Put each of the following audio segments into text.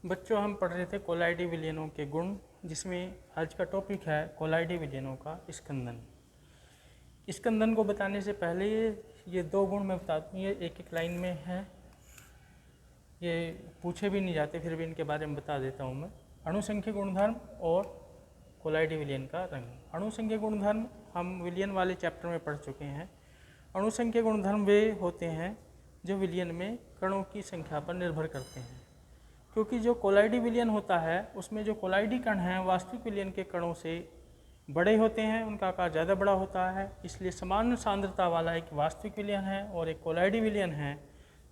बच्चों, हम पढ़ रहे थे कोलाइडी विलयनों के गुण, जिसमें आज का टॉपिक है कोलाइडी विलयनों का स्कंदन। स्कंदन को बताने से पहले ये दो गुण मैं बता दूँ, ये एक एक लाइन में है, ये पूछे भी नहीं जाते, फिर भी इनके बारे में बता देता हूँ मैं। अणुसंख्यक गुणधर्म और कोलाइडी विलयन का रंग। अणुसंख्यक गुणधर्म हम विलयन वाले चैप्टर में पढ़ चुके हैं। अणुसंख्यक गुणधर्म वे होते हैं जो विलयन में कणों की संख्या पर निर्भर करते हैं, क्योंकि जो कोलाइडी विलयन होता है उसमें जो कोलाइडी कण हैं वास्तविक विलयन के कणों से बड़े होते हैं, उनका आकार ज़्यादा बड़ा होता है। इसलिए समान सांद्रता वाला एक वास्तविक विलयन है और एक कोलाइडी विलयन है।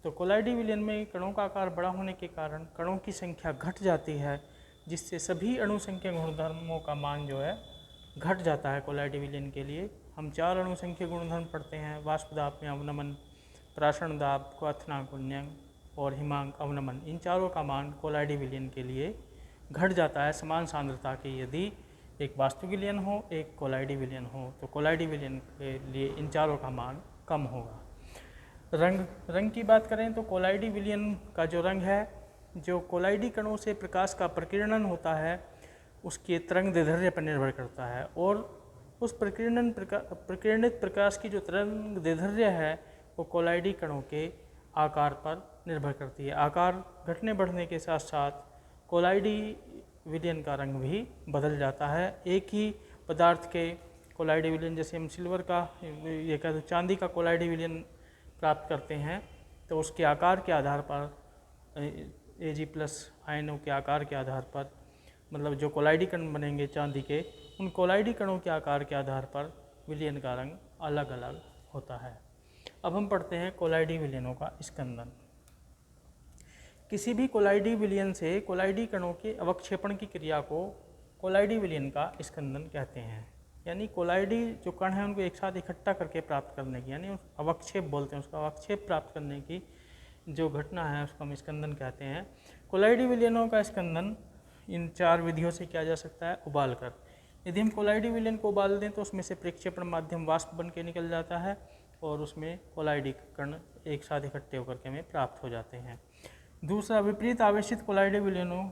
तो कोलाइडी विलयन में कणों का आकार बड़ा होने के कारण कणों की संख्या घट जाती है, जिससे सभी अणुसंख्यक गुणधर्मों का मान जो है घट जाता है। कोलाइडी विलयन के लिए हम 4 अणुसंख्यक गुणधर्म पढ़ते हैं: वाष्प दाब में अवनमन, प्राशन दाब, क्वथनांक उन्नयन और हिमांक अवनमन। इन चारों का मान कोलाइडी विलयन के लिए घट जाता है समान सांद्रता के। यदि एक वास्तविक विलयन हो, एक कोलाइडी विलयन हो, तो कोलाइडी विलयन के लिए इन चारों का मान कम होगा। रंग की बात करें तो कोलाइडी विलयन का जो रंग है, जो कोलाइडी कणों से प्रकाश का प्रकीर्णन होता है उसके तरंग दैर्ध्य पर निर्भर करता है, और उस प्रकीर्णित प्रकाश की जो तरंग दैर्ध्य है वो कोलाइडी कणों के आकार पर निर्भर करती है। आकार घटने बढ़ने के साथ साथ कोलाइडी विलयन का रंग भी बदल जाता है। एक ही पदार्थ के कोलाइडी विलयन, जैसे हम सिल्वर का, ये कहते हैं चांदी का कोलाइडी विलयन प्राप्त करते हैं, तो उसके आकार के आधार पर Ag+ आयनों के आकार के आधार पर, मतलब जो कोलाइडी कण बनेंगे चांदी के, उन कोलाइडी कणों के आकार के आधार पर विलयन का रंग अलग अलग होता है। अब हम पढ़ते हैं कोलाइडी विलयनों का स्कंदन। किसी भी कोलाइडी विलयन से कोलाइडी कणों के अवक्षेपण की क्रिया को कोलाइडी विलयन का स्कंदन कहते हैं। यानी कोलाइडी जो कण हैं उनको एक साथ इकट्ठा करके प्राप्त करने की, यानी अवक्षेप बोलते हैं, उसका अवक्षेप प्राप्त करने की जो घटना है उसको हम स्कंदन कहते हैं। कोलाइडी विलयनों का स्कंदन इन 4 विधियों से किया जा सकता है। उबाल कर, यदि हम कोलाइडी विलयन को उबाल दें तो उसमें से प्रक्षेपण माध्यम वाष्प बन के निकल जाता है और उसमें कोलाइडी कण एक साथ इकट्ठे होकर के हमें प्राप्त हो जाते हैं। दूसरा, विपरीत आवेशित कोलाइडी विलयनों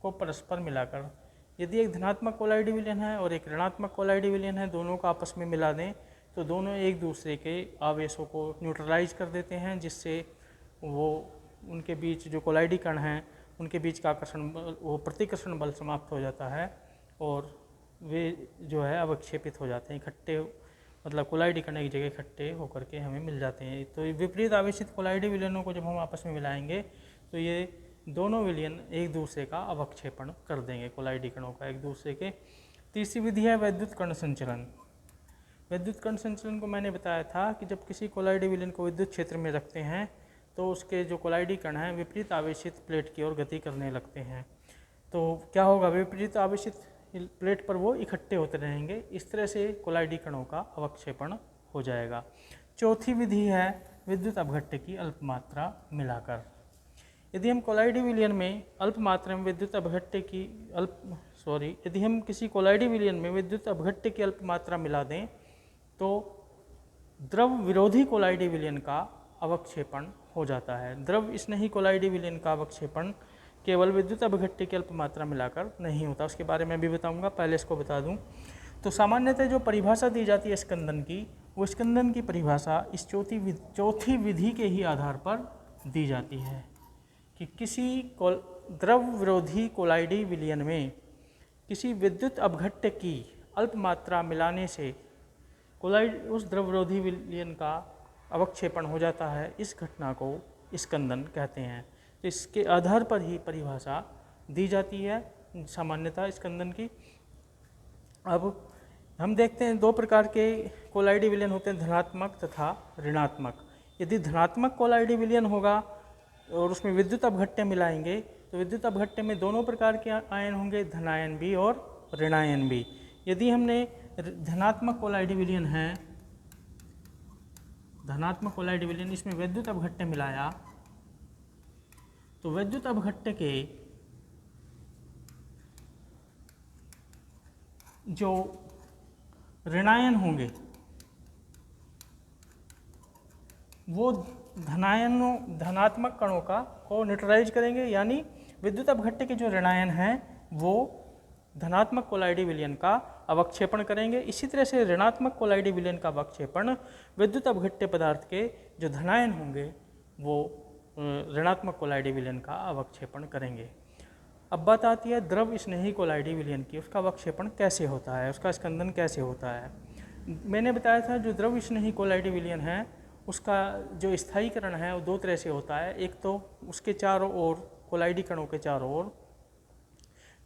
को परस्पर मिलाकर, यदि एक धनात्मक कोलाइडी विलयन है और एक ऋणात्मक कोलाइडी विलयन है, दोनों को आपस में मिला दें तो दोनों एक दूसरे के आवेशों को न्यूट्रलाइज कर देते हैं, जिससे वो उनके बीच जो कोलाइडी कण हैं उनके बीच का आकर्षण बल, वो प्रतिकर्षण बल समाप्त हो जाता है और वे जो है अवक्षेपित हो जाते हैं, इकट्ठे, मतलब कोलाइडी कण एक जगह इकट्ठे होकर के हमें मिल जाते हैं। तो विपरीत आवेशित कोलाइडी विलयनों को जब हम आपस में मिलाएंगे तो ये दोनों विलयन एक दूसरे का अवक्षेपण कर देंगे, कोलाइडी कणों का एक दूसरे के। तीसरी विधि है वैद्युत कण संचलन। वैद्युत कण संचलन को मैंने बताया था कि जब किसी कोलाइडी विलयन को विद्युत क्षेत्र में रखते हैं तो उसके जो कोलाइडी कण हैं विपरीत आवेशित प्लेट की ओर गति करने लगते हैं। तो क्या होगा, विपरीत आवेशित प्लेट पर वो इकट्ठे होते रहेंगे, इस तरह से कोलाइडी कणों का अवक्षेपण हो जाएगा। चौथी विधि है विद्युत अपघट्य की अल्प मात्रा मिलाकर। यदि हम कोलाइडी विलयन में अल्प मात्रा में विद्युत अपघट्य की यदि हम किसी कोलाइडी विलयन में विद्युत अपघट्य की अल्प मात्रा मिला दें तो द्रव विरोधी कोलाइडी विलयन का अवक्षेपण हो जाता है। द्रव स्नेही कोलाइडी विलयन का अवक्षेपण केवल विद्युत अपघट्य की अल्प मात्रा मिलाकर नहीं होता, उसके बारे में भी बताऊंगा, पहले इसको बता दूं। तो सामान्यतः जो परिभाषा दी जाती है स्कंदन की, वो स्कंदन की परिभाषा इस चौथी विधि के ही आधार पर दी जाती है कि किसी द्रव विरोधी कोलाइडी विलयन में किसी विद्युत अपघट्य की अल्प मात्रा मिलाने से उस द्रव विरोधी विलयन का अवक्षेपण हो जाता है। इस घटना को स्कंदन कहते हैं। तो इसके आधार पर ही परिभाषा दी जाती है सामान्यतः स्कंदन की। अब हम देखते हैं 2 प्रकार के कोलाइडी विलयन होते हैं, धनात्मक तथा ऋणात्मक। यदि धनात्मक कोलाइडी विलयन होगा और उसमें विद्युत अपघट्य मिलाएंगे तो विद्युत अपघट्य में दोनों प्रकार के आयन होंगे, धनायन भी और ऋणायन भी। यदि हमने धनात्मक कोलाइडी विलयन है, धनात्मक कोलाइडी विलयन, इसमें विद्युत अपघट्य मिलाया तो विद्युत अपघट्य के जो ऋणायन होंगे वो धनात्मक कणों को न्यूट्रलाइज करेंगे, यानी विद्युत अपघट्य के जो ऋणायन हैं वो धनात्मक कोलाइडी विलयन का अवक्षेपण करेंगे। इसी तरह से ऋणात्मक कोलाइडी विलयन का अवक्षेपण विद्युत अपघट्य पदार्थ के जो धनायन होंगे वो ऋणात्मक कोलाइडी विलयन का अवक्षेपण करेंगे। अब बात आती है द्रव स्नेही कोलाइडी विलयन की, उसका अवक्षेपण कैसे होता है, उसका स्कंदन कैसे होता है। मैंने बताया था जो द्रव स्नेही कोलाइडी विलयन है उसका जो स्थायीकरण है वो दो तरह से होता है। एक तो उसके चारों ओर कोलाइडी कणों के चारों ओर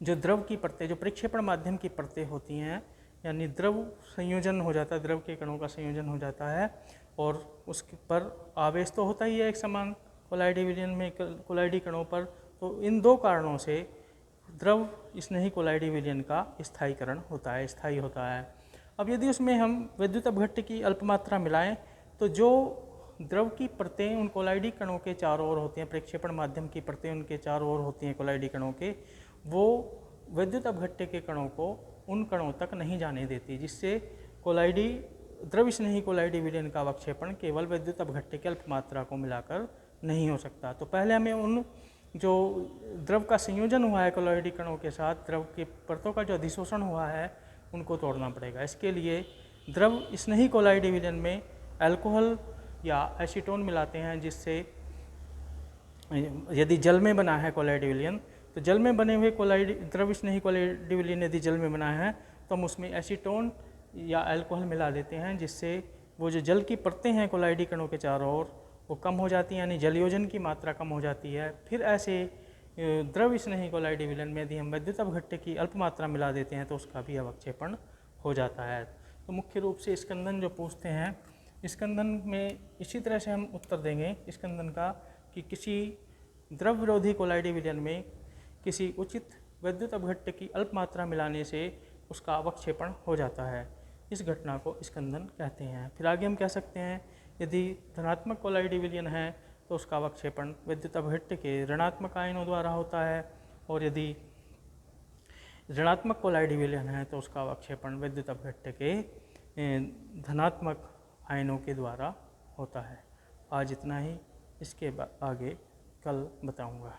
जो द्रव की परतें, जो प्रक्षेपण माध्यम की परतें होती हैं, यानी द्रव संयोजन हो जाता है, द्रव के कणों का संयोजन हो जाता है और उसके पर आवेश तो होता ही है एक समान कोलाइडी विलयन में कोलाइडी कणों पर। तो इन दो कारणों से द्रव स्नेही कोलाइडी विलयन का स्थायीकरण होता है, स्थायी होता है। अब यदि उसमें हम विद्युत अपघट्य की अल्पमात्रा मिलाएं तो जो द्रव की परतें उन कोलाइडी कणों के चारों ओर होती हैं, प्रक्षेपण माध्यम की परतें उनके चारों ओर होती हैं कोलाइडी कणों के, वो विद्युत अपघट्य के कणों को उन कणों तक नहीं जाने देती, जिससे कोलाइडी द्रव स्नेही कोलाइडी विलयन का अवक्षेपण केवल विद्युत अपघट्य की अल्पमात्रा को मिलाकर नहीं हो सकता। तो पहले हमें उन जो द्रव का संयोजन हुआ है कोलाइडी कणों के साथ, द्रव की परतों का जो अधिशोषण हुआ है उनको तोड़ना पड़ेगा। इसके लिए द्रव स्नेही कोलाइडी विलयन में अल्कोहल या एसीटोन मिलाते हैं, जिससे यदि जल में बना है कोलाइडी विलयन तो जल में बने हुए कोलाइडी द्रव स्नेही कोलाइडी विलयन यदि जल में बना है तो हम उसमें एसीटोन या अल्कोहल मिला देते हैं, जिससे वो जो जल की परतें हैं कोलाइडी कणों के चारों ओर वो कम हो जाती हैं, यानी जलयोजन की मात्रा कम हो जाती है। फिर ऐसे द्रव स्नेही कोलाइडी विलयन में यदि हम विद्युत अपघट्य की अल्प मात्रा मिला देते हैं तो उसका भी अवक्षेपण हो जाता है। तो मुख्य रूप से स्कंदन जो पूछते हैं, स्कंदन में इसी तरह से हम उत्तर देंगे स्कंदन का कि किसी द्रव विरोधी कोलाइडी विलयन में किसी उचित विद्युत अपघट्य की अल्प मात्रा मिलाने से उसका अवक्षेपण हो जाता है। इस घटना को स्कंदन कहते हैं। फिर आगे हम कह सकते हैं यदि धनात्मक कोलाइडी विलयन है तो उसका अवक्षेपण विद्युत अपघट्य के ऋणात्मक आयनों द्वारा होता है, और यदि ऋणात्मक कोलाइडी विलयन है तो उसका अवक्षेपण विद्युत अपघट्य के धनात्मक आयनों के द्वारा होता है। आज इतना ही, इसके आगे कल बताऊंगा।